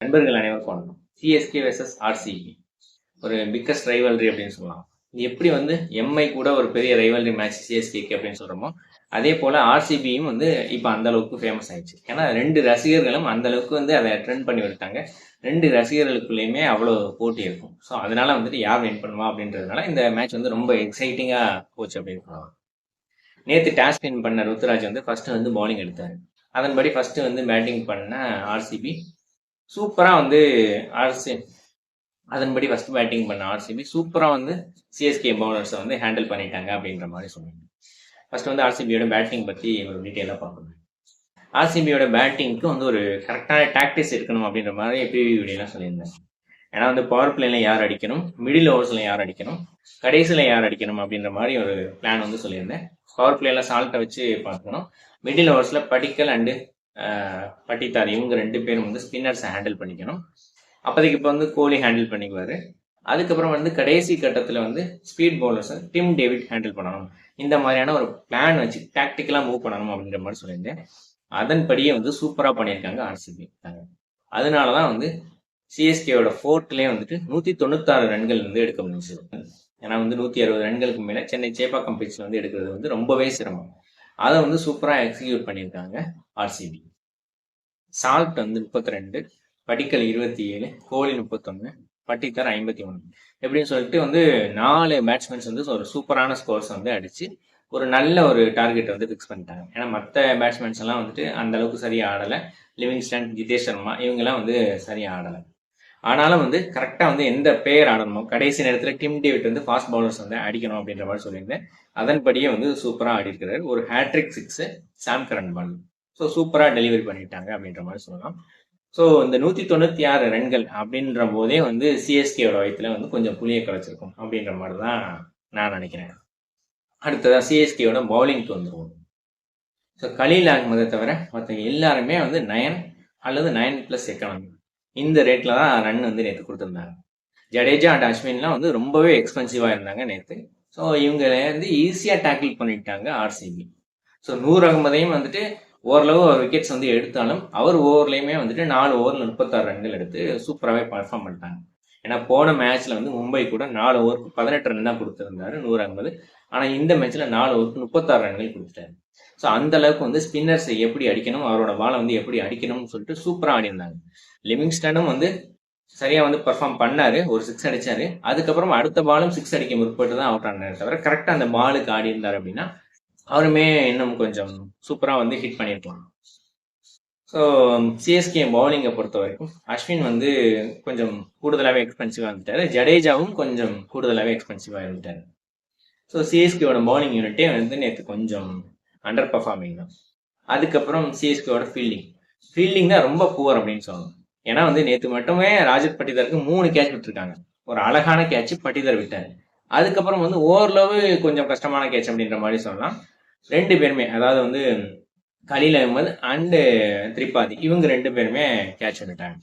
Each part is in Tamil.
நண்பர்கள் அனைவருக்கும் வணக்கம். சிஎஸ்கே வெர்சஸ் ஆர்சிபி ஒரு பிக்கஸ்ட் ரைவல்ரி அப்படின்னு சொல்லலாம். இது எப்படி வந்து எம்ஐ கூட ஒரு பெரிய ரைவல்ரி மேட்ச் சிஎஸ்கேக்கு அப்படின்னு சொல்றோமோ, அதே போல ஆர்சிபியும் வந்து இப்போ அந்த அளவுக்கு ஃபேமஸ் ஆயிடுச்சு. ஏன்னா ரெண்டு ரசிகர்களும் அந்த அளவுக்கு வந்து அதை ட்ரெண்ட் பண்ணி விட்டாங்க. ரெண்டு ரசிகர்களுக்குள்ளேயுமே அவ்வளோ போட்டி இருக்கும். ஸோ அதனால வந்துட்டு யார் வின் பண்ணுவா அப்படின்றதுனால இந்த மேட்ச் வந்து ரொம்ப எக்ஸைட்டிங்கா போச்சு அப்படின்னு சொல்லலாம். நேற்று டாஸ் வின் பண்ண ருத்துராஜ் வந்து ஃபர்ஸ்ட் வந்து பவுலிங் எடுத்தார். அதன்படி ஃபர்ஸ்ட் வந்து பேட்டிங் பண்ண ஆர்சிபி சூப்பராக வந்து ஆர்சி அதன்படி ஃபர்ஸ்ட் பேட்டிங் பண்ண ஆர்சிபி சூப்பராக வந்து சிஎஸ்கே பவுலர்ஸை வந்து ஹேண்டில் பண்ணிட்டாங்க அப்படின்ற மாதிரி சொன்னாங்க. ஃபர்ஸ்ட் வந்து ஆர்சிபியோட பேட்டிங் பற்றி ஒரு டீட்டெயிலாக பார்க்கணும். ஆர்சிபியோட பேட்டிங்க்கு வந்து ஒரு கரெக்டான டாக்டிக்ஸ் இருக்கணும் அப்படின்ற மாதிரி ப்ரீவியூ வீடியோலாம் சொல்லியிருந்தேன். ஏன்னா வந்து பவர் பிளேல யார் அடிக்கணும், மிடில் ஓவர்ஸில் யார் அடிக்கணும், கடைசியில் யார் அடிக்கணும் அப்படின்ற மாதிரி ஒரு பிளான் வந்து சொல்லியிருந்தேன். பவர் பிளேல சால்ட்டை வச்சு பார்க்கணும். மிடில் ஓவர்ஸில் படிக்கல் அண்டு பட்டித்தார் இவங்க ரெண்டு பேரும் வந்து ஸ்பின்னர்ஸை ஹேண்டில் பண்ணிக்கணும். அப்போதைக்கு இப்போ வந்து கோலி ஹேண்டில் பண்ணிக்குவார். அதுக்கப்புறம் வந்து கடைசி கட்டத்தில் வந்து ஸ்பீட் பவுலர்ஸை டிம் டேவிட் ஹேண்டில் பண்ணணும். இந்த மாதிரியான ஒரு பிளான் வச்சு டாக்டிக்கலாக மூவ் பண்ணணும் அப்படின்ற மாதிரி சொல்லியிருந்தேன். அதன்படியே வந்து சூப்பராக பண்ணியிருக்காங்க ஆர்சிபி. அதனால தான் வந்து சிஎஸ்கேவோட ஃபோர்ட்லேயே வந்துட்டு 196 ரன்கள் வந்து எடுக்க முடிஞ்சது. ஏன்னா வந்து 160 ரன்களுக்கு மேலே சென்னை சேப்பாக்கம் பிச்சில் வந்து எடுக்கிறது வந்து ரொம்பவே சிரமம். அதை வந்து சூப்பராக எக்ஸிக்யூட் பண்ணியிருக்காங்க ஆர்சிபி. சால்ட் வந்து 32, படிக்கல் 27, கோலி 31, பட்டித்தார் 51 எப்படின்னு சொல்லிட்டு வந்து 4 பேட்ஸ்மேன்ஸ் வந்து ஒரு சூப்பரான ஸ்கோர்ஸ் வந்து அடிச்சு ஒரு நல்ல ஒரு டார்கெட் வந்து ஃபிக்ஸ் பண்ணிட்டாங்க. ஏன்னா மற்ற பேட்ஸ்மேன்ஸ் எல்லாம் வந்துட்டு அந்த அளவுக்கு சரியாக ஆடலை. லிவிங்ஸ்டன், ஜிதேஷ் சர்மா இவங்கெல்லாம் வந்து சரியாக ஆடலை. ஆனாலும் வந்து கரெக்டாக வந்து எந்த பிளேயர் ஆடணுமோ கடைசி நேரத்தில் டிம் டேவிட் வந்து ஃபாஸ்ட் பவுலர்ஸ் வந்து அடிக்கணும் அப்படின்ற மாதிரி சொல்லியிருந்தேன். அதன்படியே வந்து சூப்பராக ஆடி இருக்கிறார். ஒரு ஹேட்ரிக் சிக்ஸு சாம் கரன் பால். ஸோ சூப்பராக டெலிவரி பண்ணிட்டாங்க அப்படின்ற மாதிரி சொல்லலாம். ஸோ இந்த 196 ரன்கள் அப்படின்ற போதே வந்து சிஎஸ்கேயோட வயத்துல வந்து கொஞ்சம் புளிய கலைச்சிருக்கும் அப்படின்ற மாதிரி தான் நான் நினைக்கிறேன். அடுத்ததாக சிஎஸ்கேயோட பவுலிங்க்கு வந்துருவோம். ஸோ கலீல் அகமதை தவிர மற்ற எல்லாருமே வந்து 9 அல்லது 9+ எக்கானமி இந்த ரேட்டில் தான் ரன் வந்து நேற்று கொடுத்துருந்தாங்க. ஜடேஜா அண்ட் அஸ்வின்லாம் வந்து ரொம்பவே எக்ஸ்பென்சிவாக இருந்தாங்க நேற்று. ஸோ இவங்களை வந்து ஈஸியாக டேக்கிள் பண்ணிட்டாங்க ஆர்சிபி. ஸோ நூர் அகமதையும் வந்துட்டு ஓரளவு விக்கெட்ஸ் வந்து எடுத்தாலும் அவர் ஓவர்லேயுமே வந்துட்டு 4 ஓவரில் 36 ரன்கள் எடுத்து சூப்பராகவே பர்ஃபார்ம் பண்ணிட்டாங்க. ஏன்னா போன மேட்ச்சில் வந்து மும்பை கூட 4 ஓவருக்கு 18 ரன் தான் கொடுத்துருந்தாரு நூர் அகமது. ஆனால் இந்த மேட்ச்சில் 4 ஓவருக்கு 36 ரன்கள் கொடுத்துட்டாரு. ஸோ அந்த அளவுக்கு வந்து ஸ்பின்னர்ஸை எப்படி அடிக்கணும், அவரோட பாலை வந்து எப்படி அடிக்கணும்னு சொல்லிட்டு சூப்பராக ஆடி இருந்தாங்க. லிவிங்ஸ்டனும் வந்து சரியா வந்து பர்ஃபார்ம் பண்ணாரு, ஒரு 6 அடிச்சாரு. அதுக்கப்புறம் அடுத்த பாலும் 6 அடிக்க முற்பட்டு தான் அவுட் ஆனாரு தவிர கரெக்டாக அந்த பாலுக்கு ஆடி இருந்தார் அப்படின்னா அவருமே இன்னும் கொஞ்சம் சூப்பராக வந்து ஹிட் பண்ணியிருக்கலாம். ஸோ சிஎஸ்கே பவுலிங்கை பொறுத்த வரைக்கும் அஸ்வின் வந்து கொஞ்சம் கூடுதலாகவே எக்ஸ்பென்சிவாக இருந்துட்டாரு. ஜடேஜாவும் கொஞ்சம் கூடுதலாகவே எக்ஸ்பென்சிவாக இருந்துட்டாரு. ஸோ சிஎஸ்கேவோட பவுலிங் யூனிட்டே வந்து நேற்று கொஞ்சம் அண்டர் பர்ஃபார்மிங் தான். அதுக்கப்புறம் சிஎஸ்கேவோட ஃபீல்டிங் தான் ரொம்ப புவர் அப்படின்னு சொல்லணும். ஏன்னா வந்து நேற்று மட்டுமே ராஜத் பட்டிதாருக்கு 3 கேட்ச் விட்டுருக்காங்க. ஒரு அழகான கேட்ச் பட்டிதார் விட்டார். அதுக்கப்புறம் வந்து ஓரளவு கொஞ்சம் கஷ்டமான கேட்ச் அப்படின்ற மாதிரி சொல்லலாம். 2 பேருமே, அதாவது வந்து கலீல் அகமது அண்டு திரிபாதி இவங்க 2 பேருமே கேட்ச் விட்டாங்க.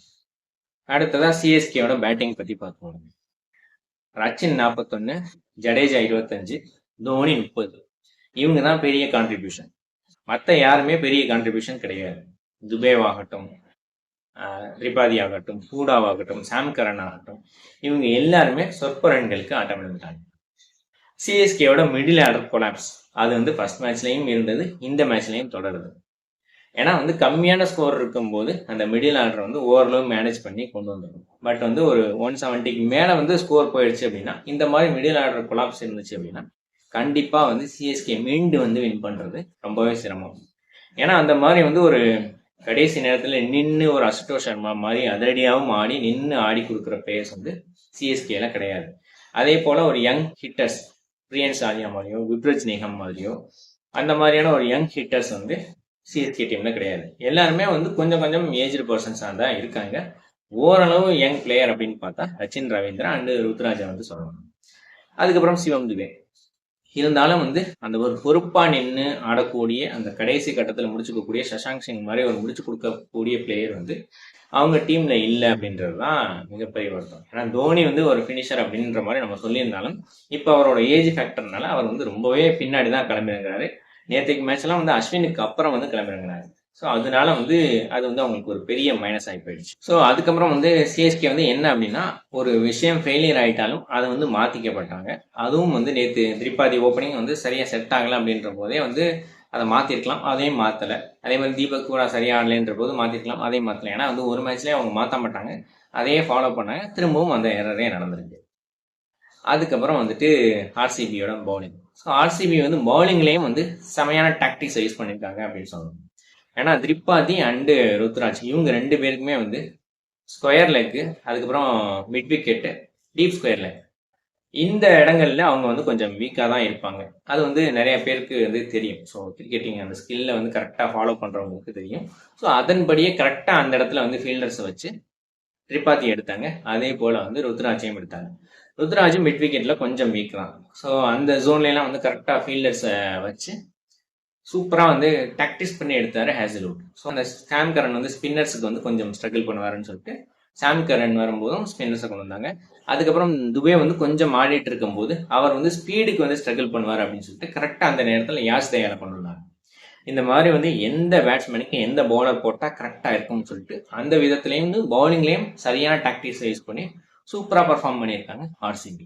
அடுத்ததா சிஎஸ்கேயோட பேட்டிங் பத்தி பார்ப்போம். ரச்சின் 41, ஜடேஜா 25, தோனி 30 இவங்க தான் பெரிய கான்ட்ரிபியூஷன். மற்ற யாருமே பெரிய கான்ட்ரிபியூஷன் கிடையாது. துபேவாகட்டும், திரிபாதி ஆகட்டும், ஹூடாவாகட்டும், சாம் கரன் ஆகட்டும் இவங்க எல்லாருமே சொற்ப ரன்களுக்கு ஆட்டம் இழந்துட்டாங்க. சிஎஸ்கேயோட மிடில் ஆர்டர் கொலாப்ஸ் அது வந்து ஃபர்ஸ்ட் மேட்ச்லையும் இருந்தது, இந்த மேட்ச்லையும் தொடருது. ஏன்னா வந்து கம்மியான ஸ்கோர் இருக்கும்போது அந்த மிடில் ஆர்டர் வந்து ஓரளவு மேனேஜ் பண்ணி கொண்டு வந்துடும். பட் வந்து ஒரு 170க்கு மேலே வந்து ஸ்கோர் போயிடுச்சு அப்படின்னா, இந்த மாதிரி மிடில் ஆர்டர் கொலாப்ஸ் இருந்துச்சு அப்படின்னா கண்டிப்பாக வந்து சிஎஸ்கே மீண்டு வந்து வின் பண்ணுறது ரொம்பவே சிரமம். ஏன்னா அந்த மாதிரி வந்து ஒரு கடைசி நேரத்தில் நின்று ஒரு அசுதோஷ் சர்மா மாதிரி அதிரடியாகவும் ஆடி நின்று ஆடி கொடுக்குற பிளேயர்ஸ் வந்து சிஎஸ்கேல கிடையாது. அதே போல் ஒரு யங் ஹிட்டர்ஸ் பிரியன் சாலியா மாதிரியோ, விப்ரஜ் நிகம் மாதிரியோ அந்த மாதிரியான ஒரு யங் ஹிட்டர்ஸ் வந்து சிஎஸ்கே டீமில் கிடையாது. எல்லாருமே வந்து கொஞ்சம் கொஞ்சம் ஏஜ்டு பர்சன்ஸாக தான் இருக்காங்க. ஓரளவு யங் பிளேயர் அப்படின்னு பார்த்தா சச்சின் ரவீந்திரா அண்டு ருத்ராஜா வந்து சொல்லணும். அதுக்கப்புறம் சிவம் துபே. இருந்தாலும் வந்து அந்த ஒரு பொறுப்பாக நின்று ஆடக்கூடிய அந்த கடைசி கட்டத்தில் முடிச்சுக்கக்கூடிய சஷாங்க் சிங் மாதிரி ஒரு முடிச்சு கொடுக்கக்கூடிய பிளேயர் வந்து அவங்க டீமில் இல்லை அப்படின்றது தான் மிகப்பெரிய வருத்தம். ஏன்னா தோனி வந்து ஒரு ஃபினிஷர் அப்படின்ற மாதிரி நம்ம சொல்லியிருந்தாலும் இப்போ அவரோட ஏஜ் ஃபேக்டர்னால அவர் வந்து ரொம்பவே பின்னாடி தான் கிளம்பிருக்கிறாரு. நேற்றுக்கு மேட்ச்லாம் வந்து அஸ்வினுக்கு அப்புறம் வந்து கிளம்பிருக்கிறாரு. ஸோ அதனால வந்து அது வந்து அவங்களுக்கு ஒரு பெரிய மைனஸ் ஆகி போயிடுச்சு. ஸோ அதுக்கப்புறம் வந்து சிஎஸ்கே வந்து என்ன அப்படின்னா, ஒரு விஷயம் ஃபெயிலியர் ஆகிட்டாலும் அதை வந்து மாற்றிக்கப்பட்டாங்க. அதுவும் வந்து நேற்று திரிபாதி ஓப்பனிங் வந்து சரியாக செட் ஆகலை அப்படின்ற போதே வந்து அதை மாற்றிருக்கலாம், அதையும் மாற்றலை. அதே மாதிரி தீபக் கூட சரியாக ஆடலைன்ற போது மாற்றிருக்கலாம், அதையும் மாற்றலை. ஏன்னா வந்து ஒரு மேட்ச்லேயே அவங்க மாற்ற மாட்டாங்க, அதையே ஃபாலோ பண்ணாங்க, திரும்பவும் அந்த எரரே நடந்திருக்கு. அதுக்கப்புறம் வந்துட்டு ஆர்சிபியோட பவுலிங். ஸோ ஆர்சிபி வந்து பவுலிங்லேயும் வந்து செமையான டாக்டிக்ஸ் யூஸ் பண்ணியிருக்காங்க அப்படின்னு சொல்லணும். ஏன்னா திரிபாதி அண்டு ருத்ராஜ் இவங்க 2 பேருக்குமே வந்து ஸ்கொயர் லெக்கு, அதுக்கப்புறம் mid wicket, deep square leg, இந்த இடங்கள்ல அவங்க வந்து கொஞ்சம் வீக்காக தான் இருப்பாங்க. அது வந்து நிறைய பேருக்கு வந்து தெரியும். ஸோ கிரிக்கெட்டிங் அந்த ஸ்கில்லை வந்து கரெக்டாக ஃபாலோ பண்ணுறவங்களுக்கு தெரியும். ஸோ அதன்படியே கரெக்டாக அந்த இடத்துல வந்து ஃபீல்டர்ஸை வச்சு திரிபாதி எடுத்தாங்க. அதே போல் வந்து ருத்ராஜையும் எடுத்தாங்க. ருத்ராஜும் மிட் விக்கெட்டில் கொஞ்சம் வீக் தான். ஸோ அந்த ஜோன்லாம் வந்து கரெக்டாக ஃபீல்டர்ஸை வச்சு சூப்பராக வந்து டாக்டிஸ் பண்ணி எடுத்தார் ஹேசல்வுட். ஸோ அந்த சாம் கரன் வந்து ஸ்பின்னர்ஸுக்கு வந்து கொஞ்சம் ஸ்ட்ரகிள் பண்ணுவாருன்னு சொல்லிட்டு சாம் கரன் வரும்போதும் ஸ்பின்னர்ஸை கொண்டு வந்தாங்க. அதுக்கப்புறம் துபே வந்து கொஞ்சம் ஆடிட்டு இருக்கும்போது அவர் வந்து ஸ்பீடுக்கு வந்து ஸ்ட்ரகிள் பண்ணுவார் அப்படின்னு சொல்லிட்டு கரெக்டாக அந்த நேரத்தில் யாஷ் தயாரை கொண்டு வந்தாங்க. இந்த மாதிரி வந்து எந்த பேட்ஸ்மேனுக்கு எந்த பவுலர் போட்டால் கரெக்டாக இருக்கும்னு சொல்லிட்டு அந்த விதத்துலேயும் வந்து பவுலிங்லேயும் சரியான டாக்டிக்ஸை யூஸ் பண்ணி சூப்பராக பர்ஃபார்ம் பண்ணியிருக்காங்க ஆர்சிபி.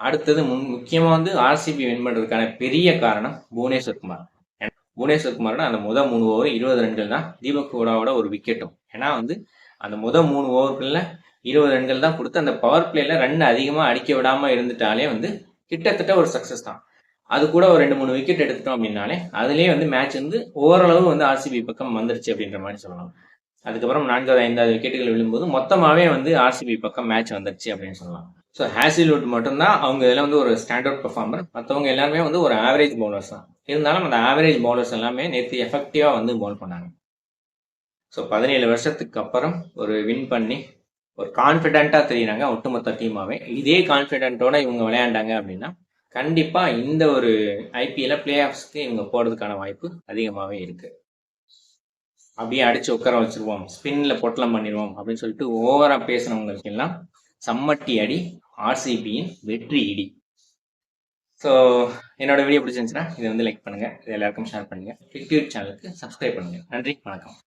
அடுத்தது முக்கியமாக வந்து ஆர்சிபி வின் பண்ணுறதுக்கான பெரிய காரணம் புவனேஸ்வர் குமார். புவனேஸ்வர் குமாரோட அந்த 3 ஓவர் 20 ரன்கள் தான், தீபக் ஹூடாவோட ஒரு விக்கெட்டும். ஏன்னா வந்து அந்த 3 ஓவருக்குள்ள 20 ரன்கள் தான் கொடுத்து அந்த பவர் பிளேல ரன் அதிகமாக அடிக்க விடாமல் இருந்துட்டாலே வந்து கிட்டத்தட்ட ஒரு சக்ஸஸ் தான். அது கூட ஒரு 2-3 விக்கெட் எடுத்துட்டோம் அப்படின்னாலே அதுலேயே வந்து மேட்ச் வந்து ஓரளவு வந்து ஆர்சிபி பக்கம் வந்துருச்சு அப்படின்ற மாதிரி சொல்லலாம். அதுக்கப்புறம் 4வது 5வது விக்கெட்டுகள் விழும்போது மொத்தமாகவே வந்து ஆர்சிபி பக்கம் மேட்ச் வந்துருச்சு அப்படின்னு சொல்லலாம். ஸோ ஹேசில்வுட் மட்டும்தான் அவங்க இதில் வந்து ஒரு ஸ்டாண்டர்ட் பர்ஃபார்மர், மற்றவங்க எல்லாருமே வந்து ஒரு ஆவரேஜ் பவுலர்ஸ் தான். இருந்தாலும் அந்த ஆவரேஜ் பவுலர்ஸ் எல்லாமே நேற்று எஃபெக்டிவாக வந்து பவுல் பண்ணாங்க. ஸோ 17 வருஷத்துக்கு அப்புறம் ஒரு வின் பண்ணி ஒரு கான்ஃபிடென்ட்டாக தெரியுறாங்க ஒட்டுமொத்த டீமாவே. இதே கான்ஃபிடென்ட்டோட இவங்க விளையாண்டாங்க அப்படின்னா கண்டிப்பாக இந்த ஒரு ஐபிஎல்ல பிளே ஆஃப்ஸ்க்கு இவங்க போகிறதுக்கான வாய்ப்பு அதிகமாகவே இருக்குது. அப்படியே அடிச்சு உட்கார வச்சிருவோம், ஸ்பின்ல பொட்டலம் பண்ணிடுவோம் அப்படின்னு சொல்லிட்டு ஓவரா பேசினவங்களுக்கு எல்லாம் சம்மட்டி அடி, ஆர்சிபியின் வெற்றி இடி. ஸோ என்னோட வீடியோ பிடிச்சிருந்துச்சுன்னா இதை வந்து லைக் பண்ணுங்க, இது எல்லாருக்கும் ஷேர் பண்ணுங்க, கிரிக்கெட் சேனலுக்கு சப்ஸ்கிரைப் பண்ணுங்க. நன்றி, வணக்கம்.